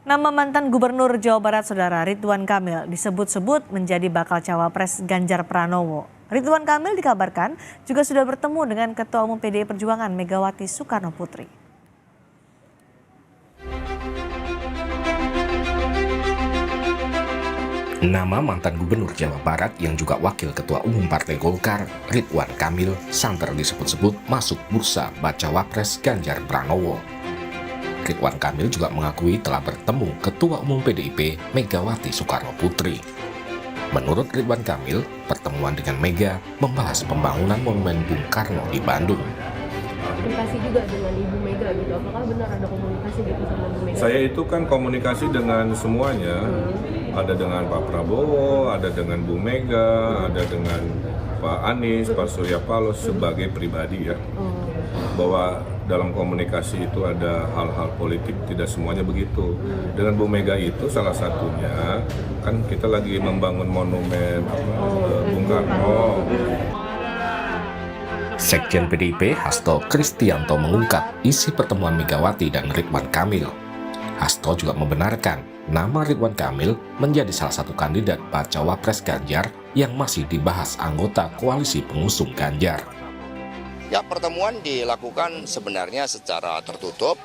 Nama mantan Gubernur Jawa Barat Saudara Ridwan Kamil disebut-sebut menjadi bakal cawapres Ganjar Pranowo. Ridwan Kamil dikabarkan juga sudah bertemu dengan Ketua Umum PDI Perjuangan Megawati Soekarno Putri. Nama mantan Gubernur Jawa Barat yang juga Wakil Ketua Umum Partai Golkar, Ridwan Kamil, santer disebut-sebut masuk bursa bacawa pres Ganjar Pranowo. Ridwan Kamil juga mengakui telah bertemu Ketua Umum PDIP Megawati Soekarno Putri. Menurut Ridwan Kamil, pertemuan dengan Mega membahas pembangunan Monumen Bung Karno di Bandung. Komunikasi juga dengan Ibu Mega gitu, apakah benar ada komunikasi gitu sama Ibu Mega? Saya itu kan komunikasi dengan semuanya, ada dengan Pak Prabowo, ada dengan Bu Mega, ada dengan Pak Anies, Pak Surya Paloh sebagai pribadi ya. Bahwa dalam komunikasi itu ada hal-hal politik, tidak semuanya begitu. Dengan Bu Mega itu salah satunya, kan kita lagi membangun monumen Bung Karno. Sekjen PDIP Hasto Kristianto mengungkap isi pertemuan Megawati dan Ridwan Kamil. Hasto juga membenarkan nama Ridwan Kamil menjadi salah satu kandidat bacawa pres Ganjar yang masih dibahas anggota koalisi pengusung Ganjar. Ya, pertemuan dilakukan sebenarnya secara tertutup